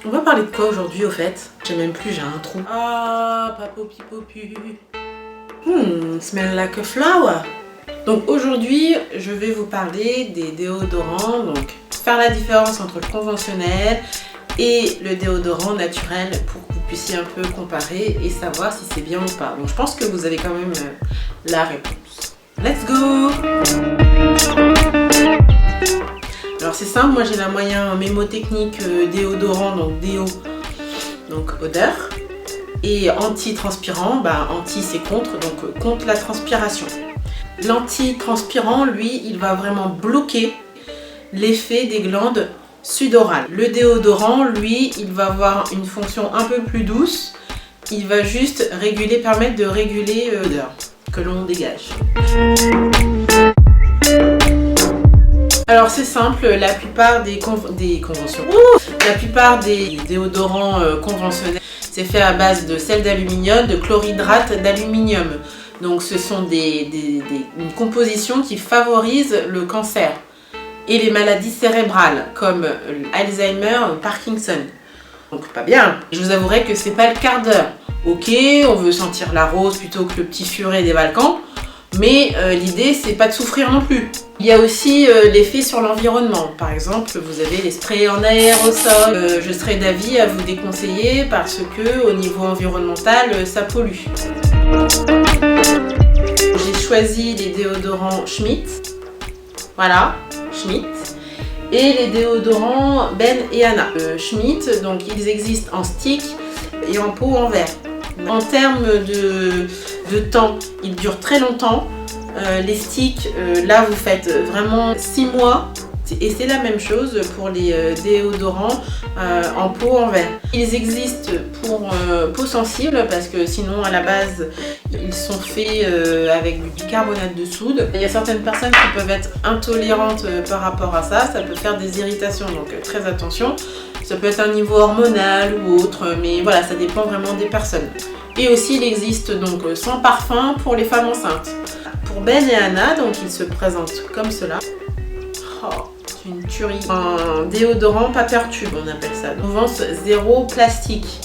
On va parler de quoi aujourd'hui au fait? Je sais même plus, j'ai un trou. Ah, papopi popu. Smell like a flower. Donc aujourd'hui, je vais vous parler des déodorants. Donc faire la différence entre le conventionnel et le déodorant naturel pour que vous puissiez un peu comparer et savoir si c'est bien ou pas. Donc je pense que vous avez quand même la réponse. Let's go! Alors c'est simple, moi j'ai la moyen mémotechnique déodorant, donc déo, donc odeur. Et anti-transpirant, anti c'est contre, donc contre la transpiration. L'anti-transpirant, lui, il va vraiment bloquer l'effet des glandes sudorales. Le déodorant, lui, il va avoir une fonction un peu plus douce. Il va juste réguler, permettre de réguler l'odeur que l'on dégage. Alors c'est simple, la plupart des conventions, la plupart des déodorants conventionnels, c'est fait à base de sel d'aluminium, de chlorhydrate d'aluminium. Donc ce sont une composition qui favorise le cancer et les maladies cérébrales comme Alzheimer ou Parkinson. Donc pas bien. Je vous avouerai que c'est pas le quart d'heure. Ok, on veut sentir la rose plutôt que le petit furet des Balkans, mais l'idée c'est pas de souffrir non plus. Il y a aussi l'effet sur l'environnement. Par exemple, vous avez les sprays en aérosol. Je serais d'avis à vous déconseiller parce que au niveau environnemental, ça pollue. J'ai choisi les déodorants Schmitt. Voilà, Schmitt. Et les déodorants Ben et Anna. Schmitt, donc ils existent en stick et en pot en verre. En termes de temps, ils durent très longtemps. Les sticks, là vous faites vraiment 6 mois et c'est la même chose pour les déodorants en pot en verre. Ils existent pour peau sensible parce que sinon à la base ils sont faits avec du bicarbonate de soude. Il y a certaines personnes qui peuvent être intolérantes par rapport à ça, ça peut faire des irritations donc très attention. Ça peut être un niveau hormonal ou autre, mais voilà, ça dépend vraiment des personnes. Et aussi il existe donc sans parfum pour les femmes enceintes. Pour Ben et Anna, donc ils se présentent comme cela. Oh, c'est une tuerie. Un déodorant paper tube, on appelle ça. Mouvance zéro plastique.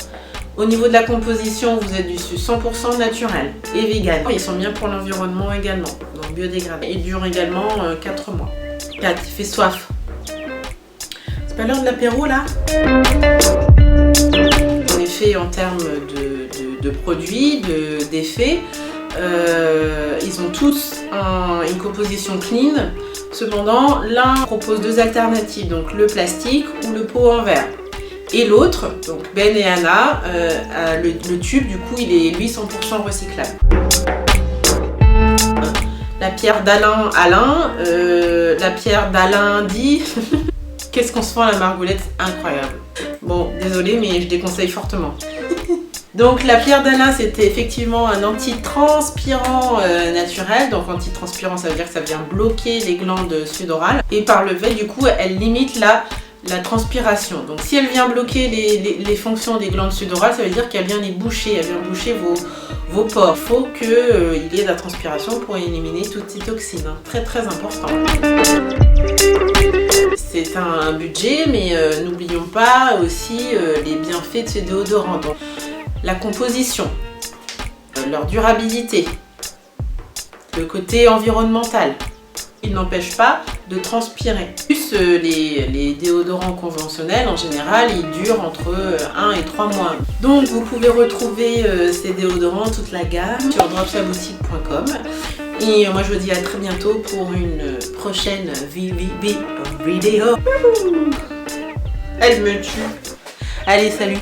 Au niveau de la composition, vous êtes du 100% naturel et vegan. Ils sont bien pour l'environnement également, donc biodégradés. Ils durent également 4 mois. 4, il fait soif. C'est pas l'heure de l'apéro là? En effet, en termes de produits, d'effets, ils ont tous une composition clean. Cependant, l'un propose 2 alternatives, donc le plastique ou le pot en verre. Et l'autre, donc Ben et Anna, le tube, du coup, il est lui 100% recyclable. La pierre d'Alain, la pierre d'Alain dit... Qu'est-ce qu'on se fait à la margoulette? Incroyable. Bon, désolée, mais je déconseille fortement. Donc la pierre d'Alain, c'était effectivement un antitranspirant naturel. Donc antitranspirant, ça veut dire que ça vient bloquer les glandes sudorales. Et par le fait, du coup, elle limite la transpiration. Donc si elle vient bloquer les fonctions des glandes sudorales, ça veut dire qu'elle vient les boucher, elle vient boucher vos pores. Il faut qu'il y ait de la transpiration pour éliminer toutes ces toxines. Très très important. C'est un budget, mais n'oublions pas aussi les bienfaits de ces déodorants. Donc, la composition, leur durabilité, le côté environnemental. Ils n'empêchent pas de transpirer. Plus les déodorants conventionnels, en général, ils durent entre 1 et 3 mois. Donc vous pouvez retrouver ces déodorants, toute la gamme, sur dropshaboutique.com. Et moi je vous dis à très bientôt pour une prochaine vidéo. Elle me tue. Allez, salut.